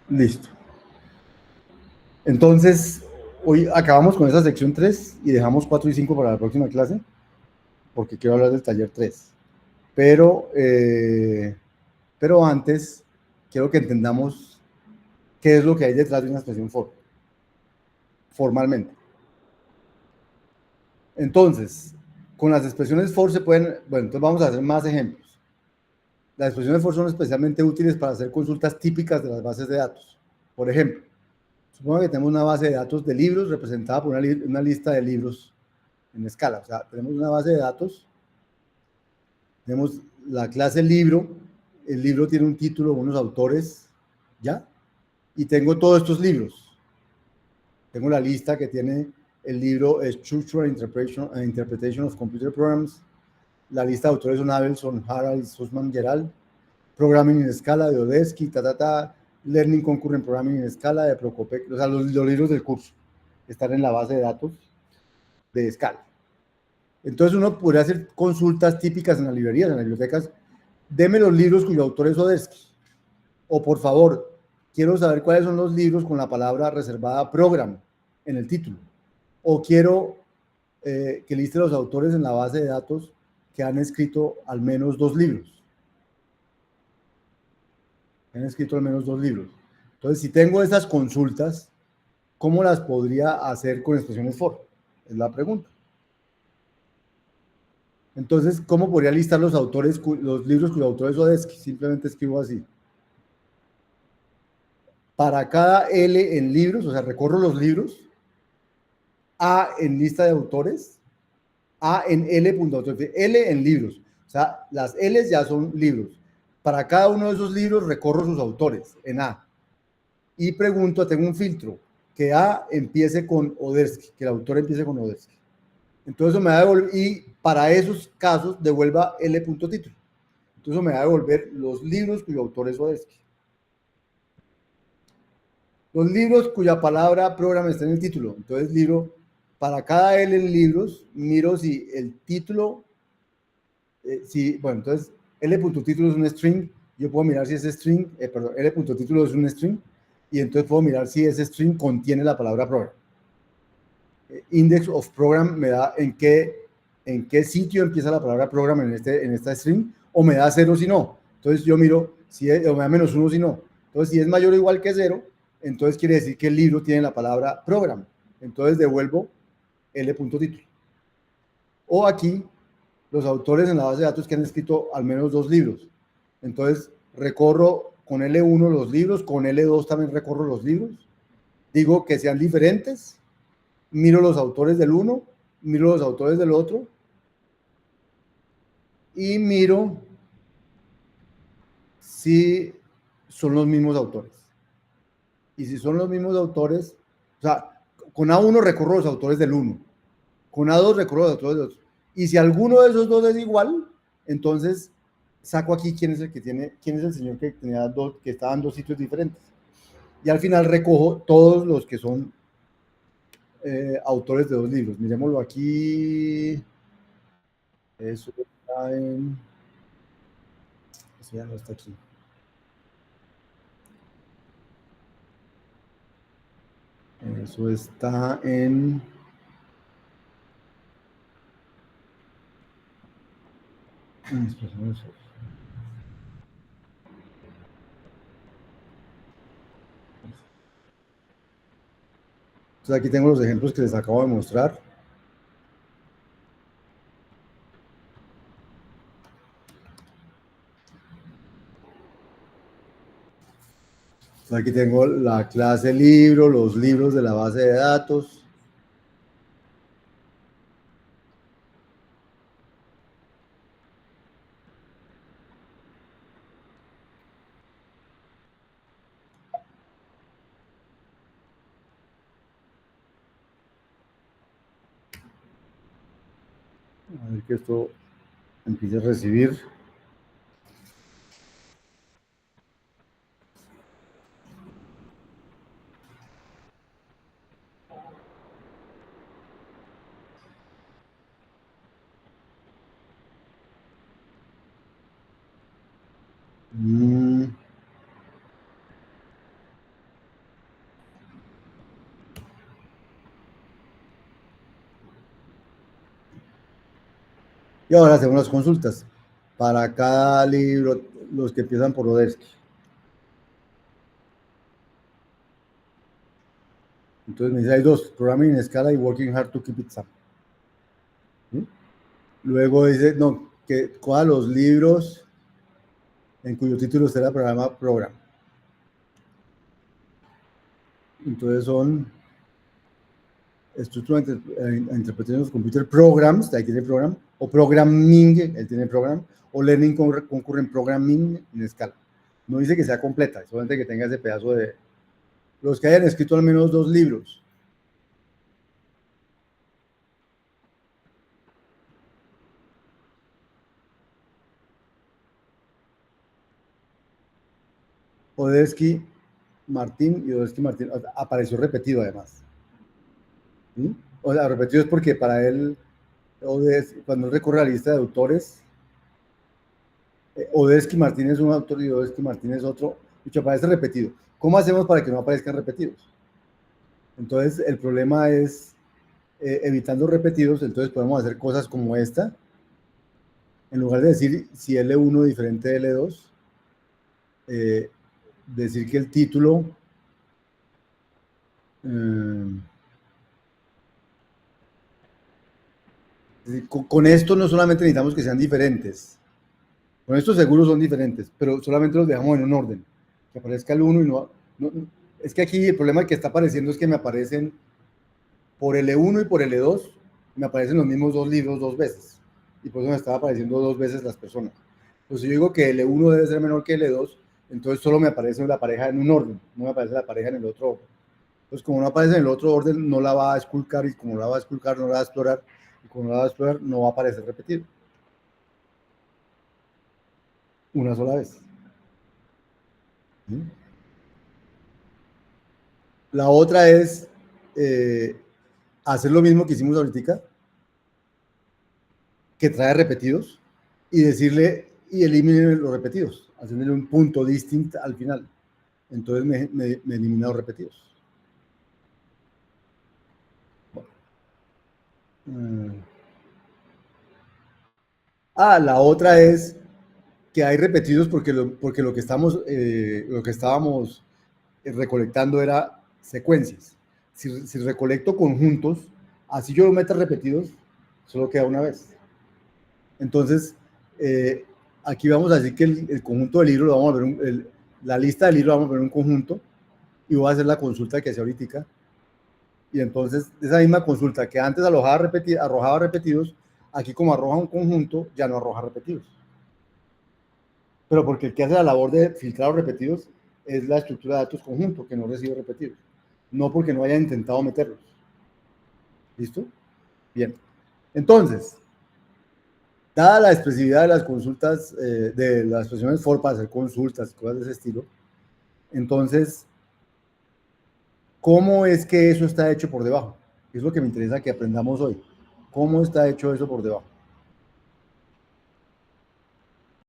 Listo. Entonces, hoy acabamos con esa sección 3 y dejamos 4 y 5 para la próxima clase, porque quiero hablar del taller 3. Pero, pero antes, quiero que entendamos qué es lo que hay detrás de una expresión for, formalmente. Entonces, con las expresiones for se pueden, bueno, entonces vamos a hacer más ejemplos. Las expresiones for son especialmente útiles para hacer consultas típicas de las bases de datos. Por ejemplo, supongo que tenemos una base de datos de libros representada por una lista de libros en escala. O sea, tenemos una base de datos, tenemos la clase libro, el libro tiene un título, unos autores, ¿ya? Y tengo todos estos libros. Tengo la lista que tiene el libro Structure and Interpretation of Computer Programs. La lista de autores son Abelson, Harald, Sussman, Gerald. Programming en escala de Odesky, Learning Concurrent Programming en escala de Procopec. O sea, los libros del curso están en la base de datos de escala. Entonces uno podría hacer consultas típicas en las librerías, en las bibliotecas. Deme los libros cuyo autor es Odesky. O por favor, quiero saber cuáles son los libros con la palabra reservada program en el título. O quiero que liste los autores en la base de datos que han escrito al menos 2 libros. Han escrito al menos 2 libros. Entonces, si tengo esas consultas, ¿cómo las podría hacer con expresiones for? Es la pregunta. Entonces, ¿cómo podría listar los autores, los libros cuyo autor es Odesky? Simplemente escribo así. Para cada L en libros, o sea, recorro los libros, A en lista de autores, A en L.autores, L en libros. O sea, las L's ya son libros. Para cada uno de esos libros recorro sus autores en A. Y pregunto, tengo un filtro, que A empiece con Odesky, que el autor empiece con Odesky. Entonces me va a devolver, y para esos casos devuelva L.título. Entonces me va a devolver los libros cuyo autor es Odesky. Los libros cuya palabra programa está en el título. Entonces, libro, para cada L en libros, miro si el título, bueno, entonces L.título es un string, yo puedo mirar si ese string, perdón, L.título es un string, y entonces puedo mirar si ese string contiene la palabra program. Index of program me da en qué sitio empieza la palabra program en esta string, o me da 0 si no. Entonces yo miro, o me da -1 si no. Entonces si es mayor o igual que 0, entonces quiere decir que el libro tiene la palabra program. Entonces devuelvo L.título. O aquí, los autores en la base de datos que han escrito al menos 2 libros. Entonces recorro con L1 los libros, con L2 también recorro los libros. Digo que sean diferentes, miro los autores del uno, miro los autores del otro y miro si son los mismos autores. Y si son los mismos autores, o sea, con A1 recorro los autores del 1, con A2 recorro los autores del otro. Y si alguno de esos dos es igual, entonces saco aquí quién es el que tiene, quién es el señor que tenía dos, que estaba en 2 sitios diferentes. Y al final recojo todos los que son autores de 2 libros. Miremoslo aquí. Eso está en. Eso ya no está aquí. Eso está en. Entonces aquí tengo los ejemplos que les acabo de mostrar. Entonces aquí tengo la clase libro, los libros de la base de datos. A ver que esto empiece a recibir. Y ahora hacemos las consultas para cada libro, los que empiezan por Odersky. Entonces me dice, hay dos, Programming in Scala y Working Hard to Keep It Simple. ¿Sí? Luego dice, no, que coja los libros en cuyo título será programa Program. Entonces son estructura interpretación de computer programs, ahí tiene program, o programming, él tiene program, o learning concurrent programming en Scala. No dice que sea completa, solamente que tenga ese pedazo de los que hayan escrito al menos 2 libros. Odesky Martín y Odesky Martín apareció repetido además. ¿Sí? O sea, repetido es porque para él, cuando él recorre la lista de autores, Odesky Martín es un autor y Odesky Martín es otro, y aparece repetido. ¿Cómo hacemos para que no aparezcan repetidos? Entonces, el problema es evitando repetidos, entonces podemos hacer cosas como esta. En lugar de decir si L1 diferente de L2, decir que el título con esto no solamente necesitamos que sean diferentes, con estos seguros son diferentes, pero solamente los dejamos en un orden, que aparezca el 1 y no, es que aquí el problema que está apareciendo es que me aparecen por L1 y por L2, me aparecen los mismos 2 libros 2 veces, y por eso me estaba apareciendo 2 veces las personas. Pues si yo digo que L1 debe ser menor que L2, entonces solo me aparece la pareja en un orden, no me aparece la pareja en el otro orden. Entonces, como no aparece en el otro orden, no la va a esculcar, y como no la va a esculcar, no la va a explorar, y como no la va a explorar, no va a aparecer repetido. Una sola vez. ¿Sí? La otra es hacer lo mismo que hicimos ahorita, que trae repetidos, y decirle, y elimine los repetidos, haciéndole un punto distinto al final. Entonces me elimina los repetidos. Bueno. La otra es que hay repetidos porque lo que estábamos recolectando era secuencias. Si recolecto conjuntos, así yo lo meta repetidos, solo queda una vez. Entonces, aquí vamos a decir que el conjunto del libro lo vamos a ver, la lista del libro vamos a ver un conjunto, y voy a hacer la consulta que hacía ahorita. Y entonces, esa misma consulta que antes arrojaba repetidos, aquí como arroja un conjunto, ya no arroja repetidos. Pero porque el que hace la labor de filtrar los repetidos es la estructura de datos conjunto, que no recibe repetidos. No porque no haya intentado meterlos. ¿Listo? Bien. Entonces, dada la expresividad de las consultas, de las expresiones for para hacer consultas, cosas de ese estilo, entonces, ¿cómo es que eso está hecho por debajo? Es lo que me interesa que aprendamos hoy. ¿Cómo está hecho eso por debajo?